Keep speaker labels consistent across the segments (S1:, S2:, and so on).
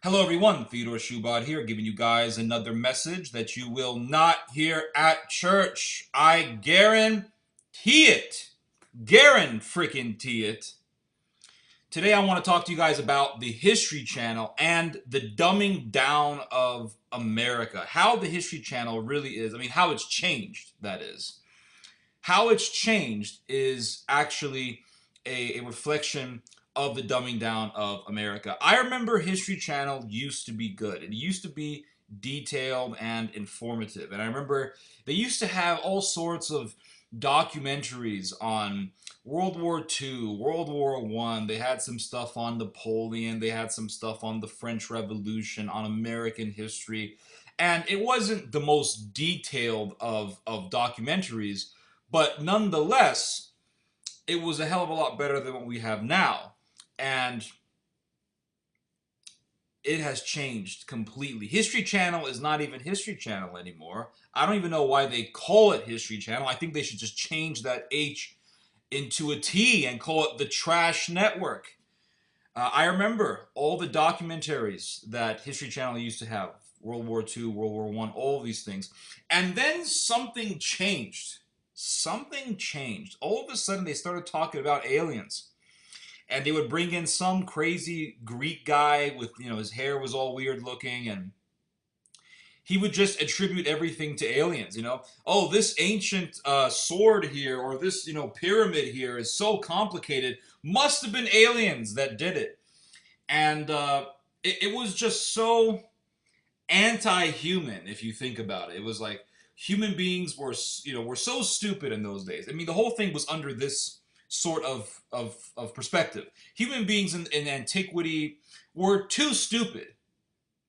S1: Hello everyone, Theodore Shoebat here, giving you guys another message that you will not hear at church. I guarantee it. Guarantee it. Today I want to talk to you guys about the History Channel and the dumbing down of America. How the History Channel really is. How it's changed, that is. How it's changed is actually a reflection of the dumbing down of America. I remember History Channel used to be good. It used to be detailed and informative. And I remember they used to have all sorts of documentaries on World War II, World War I. They had some stuff on Napoleon. They had some stuff on the French Revolution, on American history. And it wasn't the most detailed of documentaries, but nonetheless, it was a hell of a lot better than what we have now. And it has changed completely. History Channel is not even History Channel anymore. I don't even know why they call it History Channel. I think they should just change that H into a T and call it the Trash Network. I remember all the documentaries that History Channel used to have. World War II, World War I, all of these things. And then something changed. Something changed. All of a sudden they started talking about aliens. And they would bring in some crazy Greek guy with, his hair was all weird looking, and he would just attribute everything to aliens. Oh, this ancient sword here, or this, pyramid here is so complicated. Must have been aliens that did it. And it was just so anti-human, if you think about it. It was like human beings were so stupid in those days. The whole thing was under this sort of perspective. Human beings in antiquity were too stupid.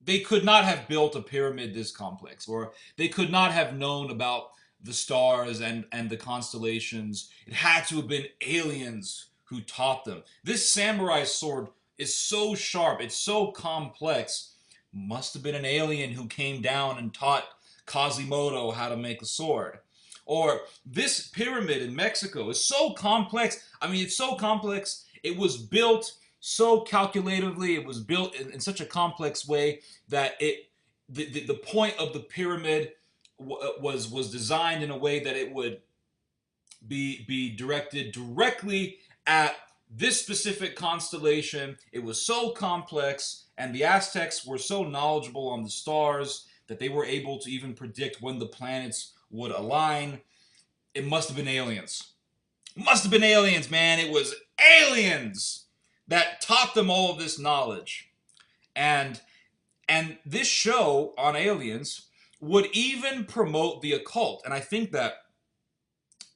S1: They could not have built a pyramid this complex, or they could not have known about the stars and the constellations. It had to have been aliens who taught them. This samurai sword is so sharp, it's so complex. Must have been an alien who came down and taught Quasimodo how to make a sword. Or this pyramid in Mexico is so complex. It's so complex. It was built so calculatively. It was built in such a complex way that the point of the pyramid was designed in a way that it would be directed directly at this specific constellation. It was so complex, and the Aztecs were so knowledgeable on the stars that they were able to even predict when the planets would align. It must have been aliens. Must have been aliens, man. It was aliens that taught them all of this knowledge. And this show on aliens would even promote the occult. And I think that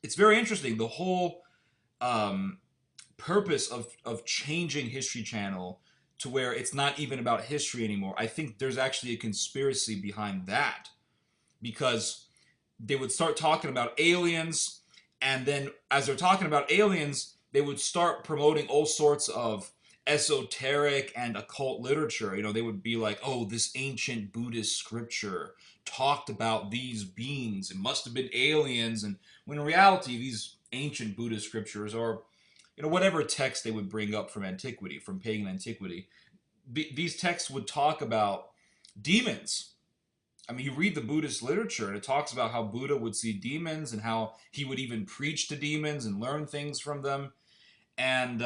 S1: it's very interesting. The whole purpose of changing History Channel to where it's not even about history anymore. I think there's actually a conspiracy behind that, because they would start talking about aliens, and then as they're talking about aliens, they would start promoting all sorts of esoteric and occult literature. They would be like, oh, this ancient Buddhist scripture talked about these beings. It must have been aliens. And when in reality, these ancient Buddhist scriptures are, whatever text they would bring up from antiquity, from pagan antiquity, these texts would talk about demons. You read the Buddhist literature, and it talks about how Buddha would see demons and how he would even preach to demons and learn things from them. And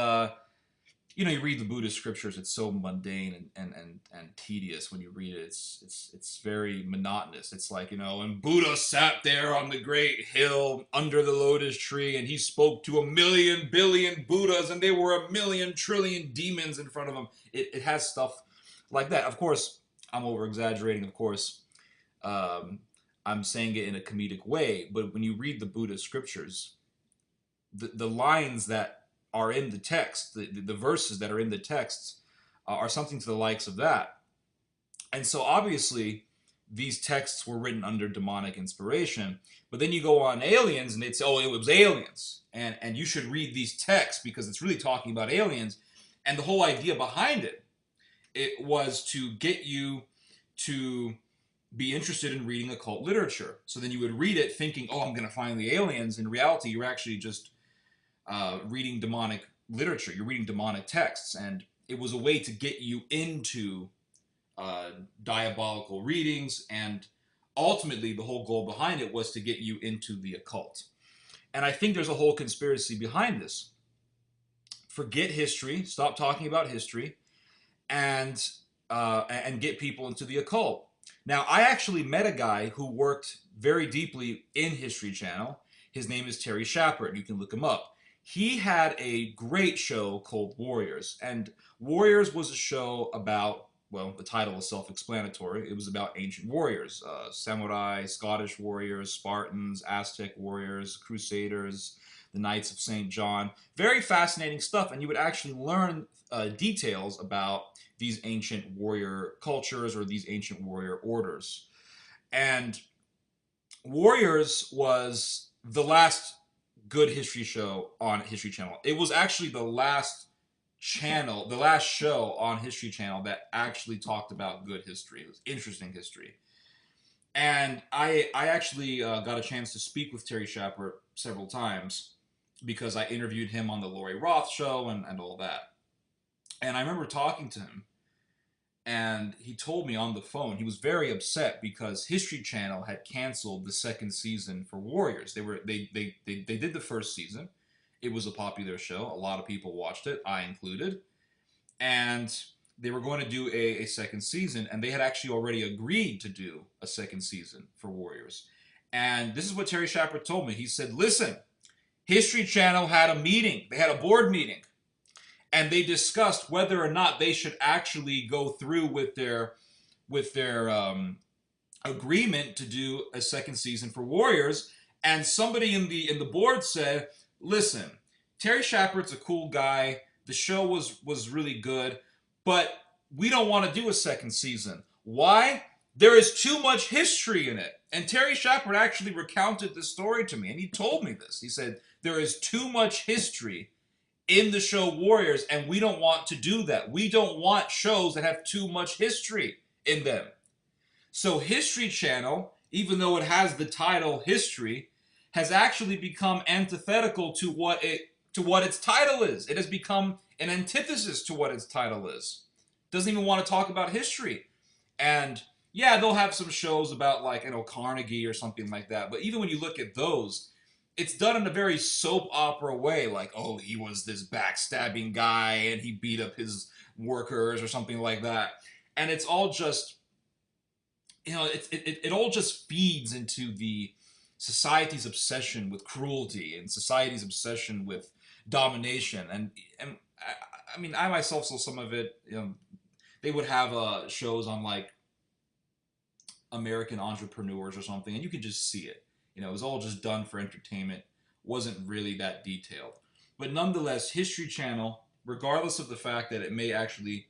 S1: you read the Buddhist scriptures; it's so mundane and tedious when you read it. It's very monotonous. It's like, and Buddha sat there on the great hill under the lotus tree, and he spoke to 1,000,000,000,000 Buddhas, and there were 1,000,000,000,000,000 demons in front of him. It has stuff like that. Of course, I'm over exaggerating. Of course, I'm saying it in a comedic way, but when you read the Buddhist scriptures, the lines that are in the text, the verses that are in the texts, are something to the likes of that. And so obviously these texts were written under demonic inspiration. But then you go on aliens and they'd say, oh, it was aliens. And you should read these texts because it's really talking about aliens. And the whole idea behind it was to get you to be interested in reading occult literature. So then you would read it thinking, oh, I'm going to find the aliens. In reality, you're actually just reading demonic literature. You're reading demonic texts. And it was a way to get you into diabolical readings, and ultimately the whole goal behind it was to get you into the occult. And I think there's a whole conspiracy behind this. Forget history, stop talking about history, and get people into the occult. Now, I actually met a guy who worked very deeply in History Channel. His name is Terry Shepard. You can look him up. He had a great show called Warriors, and Warriors was a show about, well, the title is self-explanatory. It was about ancient warriors, samurai, Scottish warriors, Spartans, Aztec warriors, Crusaders, the Knights of St. John. Very fascinating stuff, and you would actually learn details about these ancient warrior cultures or these ancient warrior orders. And Warriors was the last good history show on History Channel. It was actually the last channel, the last show on History Channel that actually talked about good history. It was interesting history. And I actually got a chance to speak with Terry Shepard several times because I interviewed him on the Lori Roth show and all that. And I remember talking to him, and he told me on the phone he was very upset because History Channel had canceled the second season for Warriors. They did the first season. It was a popular show. A lot of people watched it, I included. And they were going to do a second season, and they had actually already agreed to do a second season for Warriors. And this is what Terry Shepard told me. He said, listen, History Channel had a meeting. They had a board meeting. And they discussed whether or not they should actually go through with their agreement to do a second season for Warriors. And somebody in the board said, "Listen, Terry Shepard's a cool guy. The show was really good, but we don't want to do a second season. Why? There is too much history in it." And Terry Shepard actually recounted this story to me, and he told me this. He said, "There is too much history in the show Warriors, and we don't want to do that. We don't want shows that have too much history in them." So History Channel, even though it has the title History, has actually become antithetical to what its title is. It has become an antithesis to what its title is. Doesn't even want to talk about history. And yeah, they'll have some shows about, like, Carnegie or something like that. But even when you look at those, it's done in a very soap opera way, like, oh, he was this backstabbing guy and he beat up his workers or something like that. And it's all just, it all just feeds into the society's obsession with cruelty and society's obsession with domination. And I mean, I myself saw some of it. They would have shows on, like, American entrepreneurs or something, and you could just see it. It was all just done for entertainment. Wasn't really that detailed. But nonetheless, History Channel, regardless of the fact that it may actually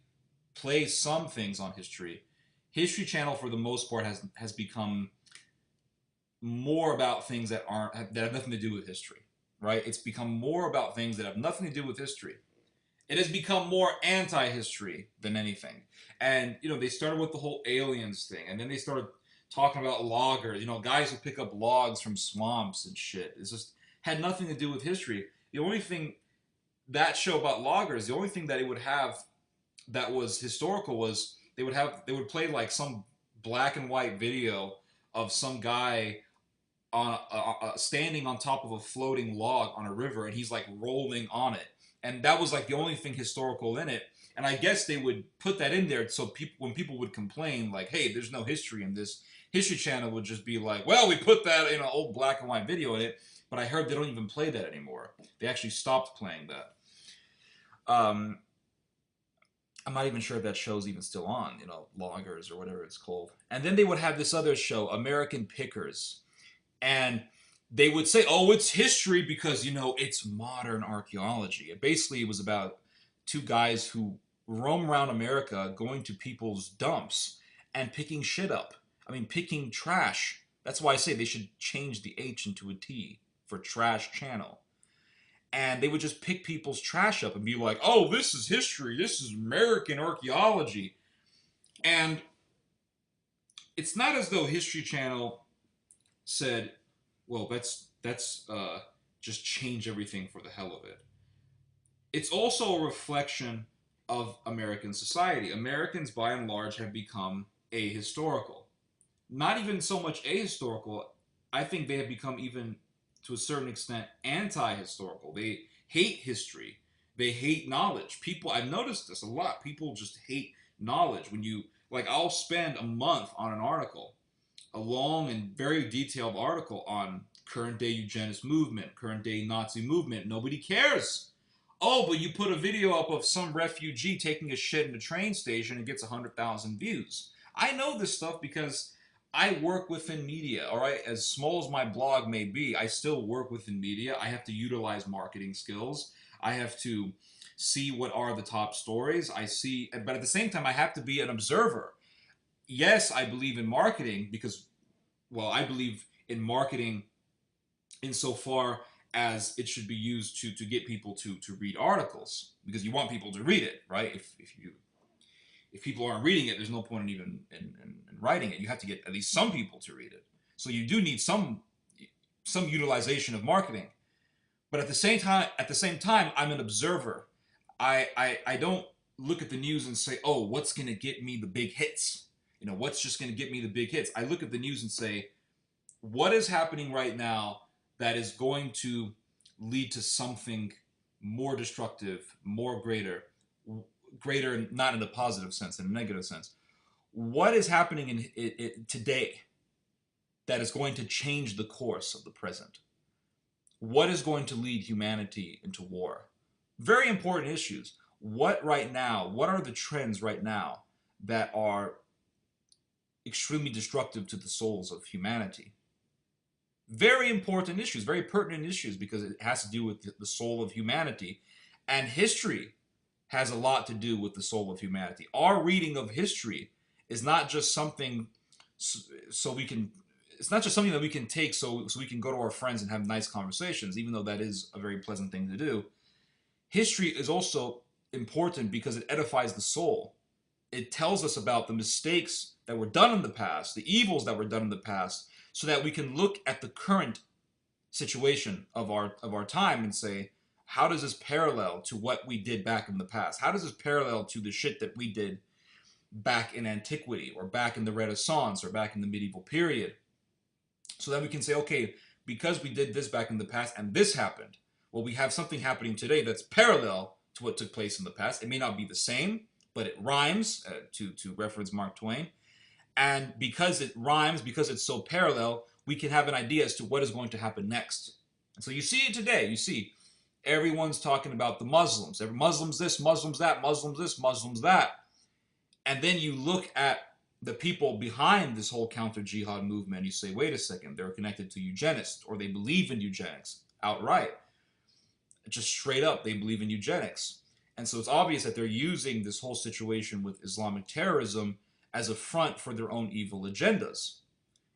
S1: play some things on history, History Channel for the most part has become more about things that have nothing to do with history, right? It's become more about things that have nothing to do with history. It has become more anti-history than anything. And they started with the whole aliens thing, and then they started talking about loggers, guys who pick up logs from swamps and shit. It's just had nothing to do with history. The only thing, that show about loggers, the only thing that it would have that was historical was they would play, like, some black and white video of some guy on standing on top of a floating log on a river, and he's, like, rolling on it. And that was, like, the only thing historical in it. And I guess they would put that in there so when people would complain, like, hey, there's no history in this, History Channel would just be like, well, we put that in an old black and white video in it, but I heard they don't even play that anymore. They actually stopped playing that. I'm not even sure if that show's even still on, Loggers or whatever it's called. And then they would have this other show, American Pickers. And they would say, oh, it's history because, it's modern archaeology. And basically it was about two guys who roam around America going to people's dumps and picking shit up. I mean, picking trash. That's why I say they should change the H into a T for Trash Channel. And they would just pick people's trash up and be like, oh, this is history. This is American archaeology. And it's not as though History Channel said, well, let's just change everything for the hell of it. It's also a reflection of American society. Americans, by and large, have become ahistorical. Not even so much ahistorical, I think they have become, even to a certain extent, anti-historical. They hate history. They hate knowledge. People, I've noticed this a lot. People just hate knowledge. When you, like, I'll spend a month on an article, a long and very detailed article on current day eugenist movement, current day Nazi movement. Nobody cares. Oh, but you put a video up of some refugee taking a shit in a train station and gets 100,000 views. I know this stuff because I work within media, all right? As small as my blog may be, I still work within media. I have to utilize marketing skills. I have to see what are the top stories. But at the same time, I have to be an observer. Yes, I believe in marketing because, well, I believe in marketing insofar as it should be used to get people to read articles, because you want people to read it, right? If people aren't reading it, there's no point in even in writing it. You have to get at least some people to read it. So you do need some utilization of marketing. But at the same time, I'm an observer. I don't look at the news and say, oh, what's going to get me the big hits? You know, what's just going to get me the big hits? I look at the news and say, what is happening right now that is going to lead to something more destructive, more greater, not in a positive sense, in a negative sense. What is happening today that is going to change the course of the present? What is going to lead humanity into war? Very important issues. What are the trends right now that are extremely destructive to the souls of humanity? Very important issues, very pertinent issues, because it has to do with the soul of humanity. And history has a lot to do with the soul of humanity. Our reading of history is not just something it's not just something that we can take so we can go to our friends and have nice conversations, even though that is a very pleasant thing to do. History is also important because it edifies the soul. It tells us about the mistakes that were done in the past, the evils that were done in the past, so that we can look at the current situation of our time and say, how does this parallel to what we did back in the past? How does this parallel to the shit that we did back in antiquity, or back in the Renaissance, or back in the medieval period? So that we can say, okay, because we did this back in the past and this happened, well, we have something happening today that's parallel to what took place in the past. It may not be the same, but it rhymes, to reference Mark Twain. And because it rhymes, because it's so parallel, we can have an idea as to what is going to happen next. And so you see it today. You see everyone's talking about the Muslims. Muslims this, Muslims that, Muslims this, Muslims that. And then you look at the people behind this whole counter-jihad movement. You say, wait a second, they're connected to eugenists, or they believe in eugenics outright. Just straight up, they believe in eugenics. And so it's obvious that they're using this whole situation with Islamic terrorism as a front for their own evil agendas.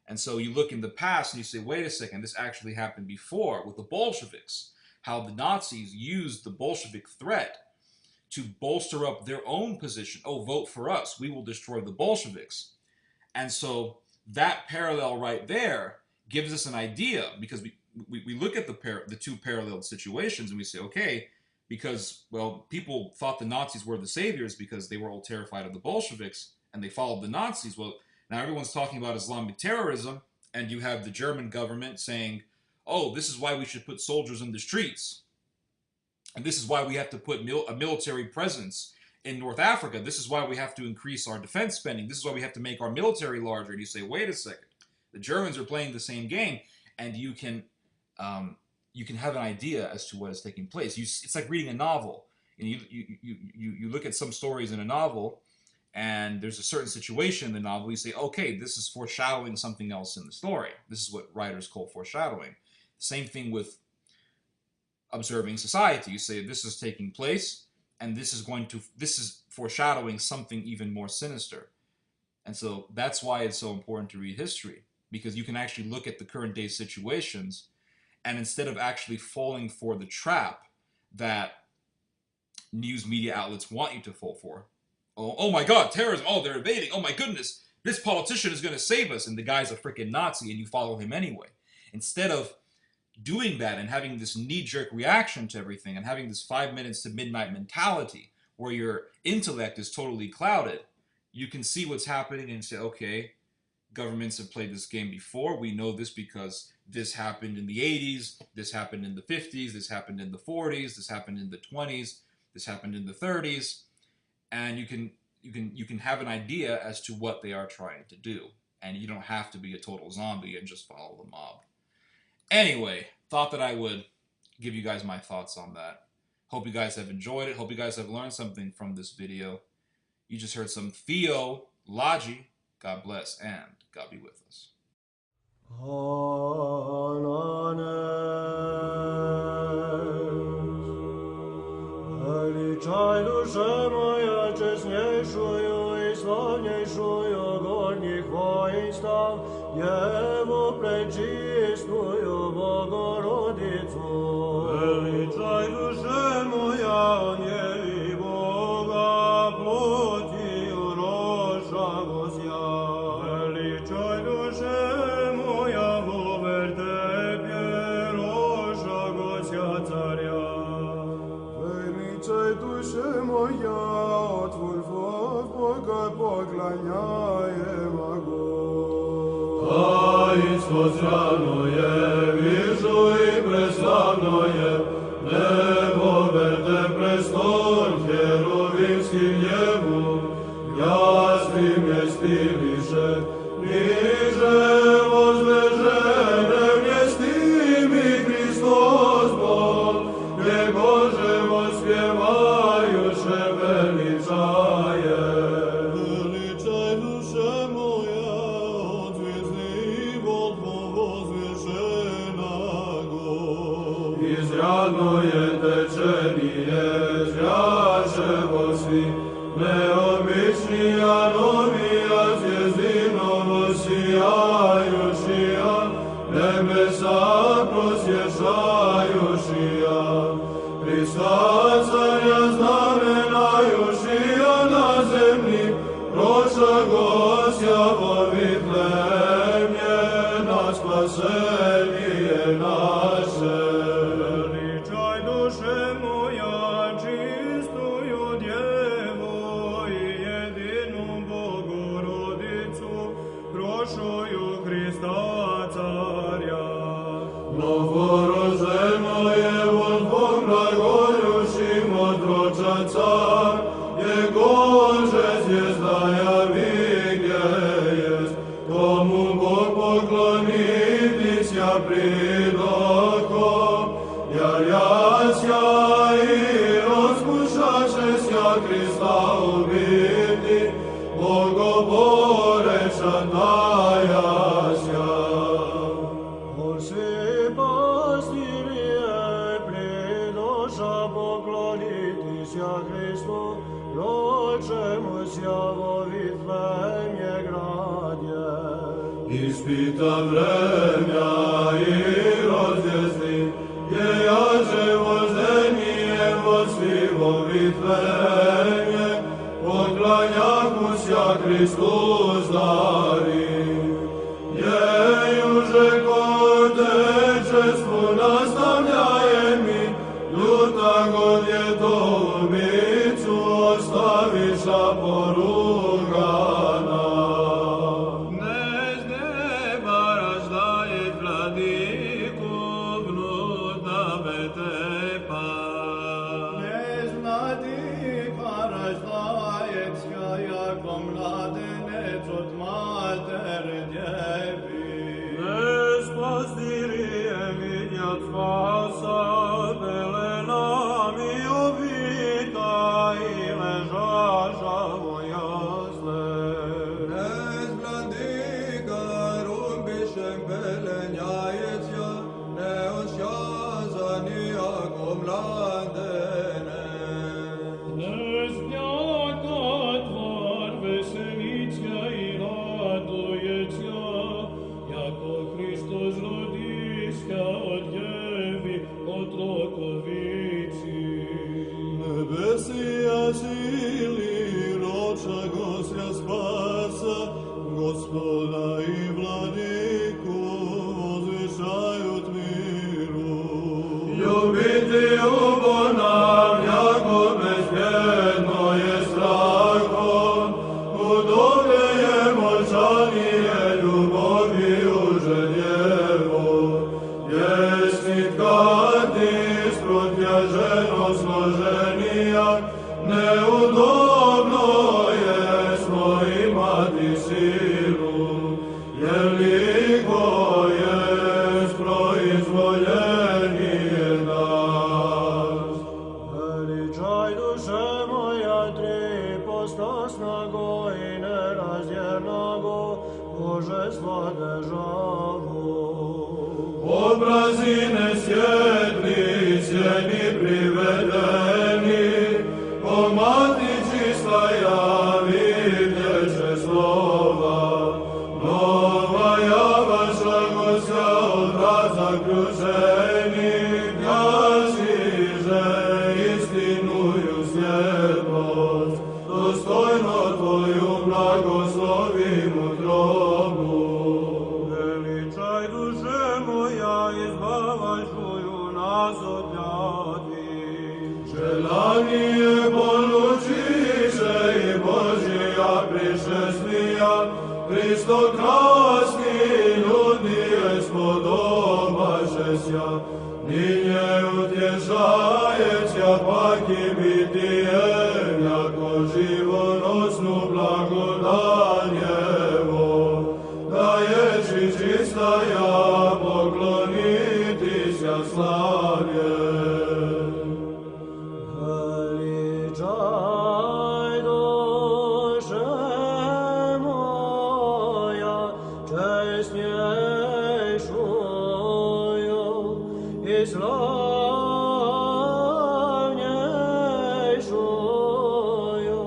S1: And so you look in the past and you say, wait a second, this actually happened before with the Bolsheviks. How the Nazis used the Bolshevik threat to bolster up their own position. Oh, vote for us. We will destroy the Bolsheviks. And so that parallel right there gives us an idea, because we look at the two parallel situations and we say, okay, because, well, people thought the Nazis were the saviors because they were all terrified of the Bolsheviks and they followed the Nazis. Well, now everyone's talking about Islamic terrorism, and you have the German government saying, oh, this is why we should put soldiers in the streets. And this is why we have to put a military presence in North Africa. This is why we have to increase our defense spending. This is why we have to make our military larger. And you say, wait a second, the Germans are playing the same game, and you can have an idea as to what is taking place. It's like reading a novel. And you look at some stories in a novel, and there's a certain situation in the novel. You say, okay, this is foreshadowing something else in the story. This is what writers call foreshadowing. Same thing with observing society. You say, this is taking place, and this is foreshadowing something even more sinister. And so that's why it's so important to read history, because you can actually look at the current day situations, and instead of actually falling for the trap that news media outlets want you to fall for, oh my God, terrorism, oh, they're invading, oh my goodness, this politician is going to save us, and the guy's a freaking Nazi, and you follow him anyway. Instead of doing that and having this knee-jerk reaction to everything and having this 5 minutes to midnight mentality where your intellect is totally clouded. You can see what's happening and say, okay, governments have played this game before. We know this because this happened in the 80s, this happened in the 50s, this happened in the 40s, this happened in the 20s, this happened in the 30s, and you can have an idea as to what they are trying to do. And you don't have to be a total zombie and just follow the mob. Anyway, thought that I would give you guys my thoughts on that. Hope you guys have enjoyed it. Hope you guys have learned something from this video. You just heard some theology. God bless and God be with us.
S2: Величай душе моя честнейшую и славнейшую горних воинств, Еву пречистую Богородицу. Величай душе моя, не Бога плотью рожагося. Величай душе моя, во вертепе рожагося царя. Величай душе моя, от вульфов Бога поклоняем огонь. Таинство святое, вижу и преславное, небо вертеп престол, херувимский Еву, ясный вместе вишет, ниже возвышене вместимый Христос Бог, Его же воспеваюше величае. Величай душе моя, от звезды Богу возвышеного. Изрядное течение, зрячего си, необычная новия звезды новосияющая, небеса просвещающая, Христа царя знаменающая на земли, прошагося во Вифлееме на спасение наше. Величай душе моя, чистую Деву и едину Богородицу, прошую Христа царя. Новорожденное вон Бог глаголющим отроча царь, Его же звезда есть, тому Бог поклонитесь я предохом, яряся и раскушашеся Христа убити, Богобореча таяся. Орси пастире, предоша поклонитесь я Христу, родшемуся во Вифлееме граде. Испита время и розвезды, ея же воззрение восли во Вифлееме, поклоняхуся Христу здари. Ею же к Отечеству наставляеми, люта Godje убийцу оставиша поругана. Не с неба рождает владыку внута вертепа. Не с владыка рождается, яко младенец от матери деви. Не с пастырем видят спаса, пеленами обвита и лежача во ясле. Не с владыка рубищем пеленяется, не осязани, яко младенец. Не с яко твар веселится и радуется, яко Христос родися от Деви, от роковиці. Небесия сили, роча Гостя спаса, Господа и Владыку возвышают миру. Любите его нам, яко безбедно dati silu, jer liko jest proizvoljenije nas.
S3: Veličaj duše moja, tri postasnago i nerazdjernago božestva državu.
S2: Obrazi nesvjetli, sjeni privedeni, o mati čista javiteće slova. Nova javaša Gospodja od vrat zaključeni, glasiže istinuju svjetlost, dostojno Tvoju blagoslovim utrobu.
S3: Veličaj duše moja, izbavajuju nas od ljadi.
S2: Želanije polučiše i Božija prišesnija, Hristo krasni ljudnije spodobaše sja, ninje utješajeća pak i bitije, jako živonosnu blagodanjevo, da je čista ja pokloniti sja slavje.
S3: Veličaj duše moja, česnjejšuju i slavnjejšuju,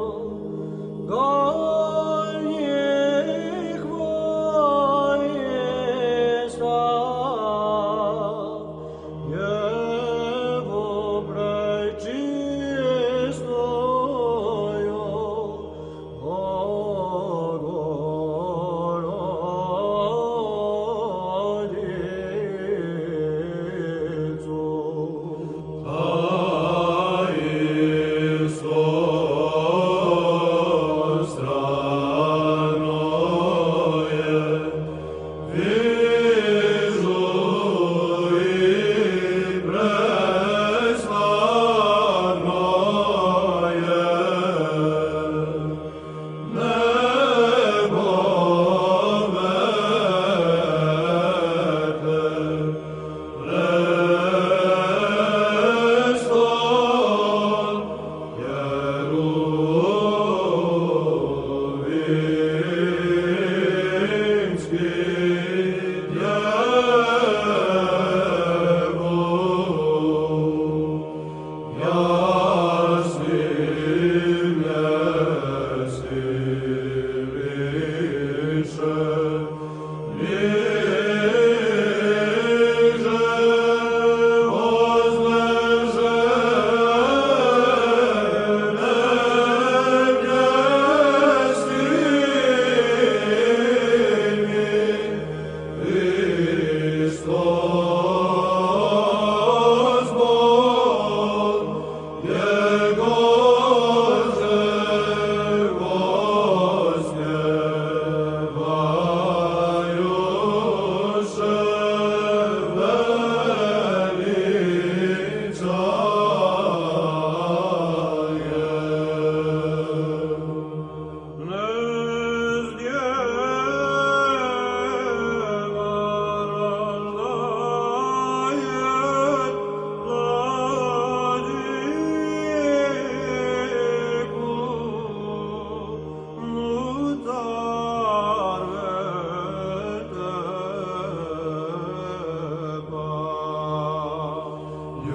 S3: gornjih vojesta, Jevu prečistoju, Bogorodicu.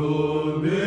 S2: Ljubovi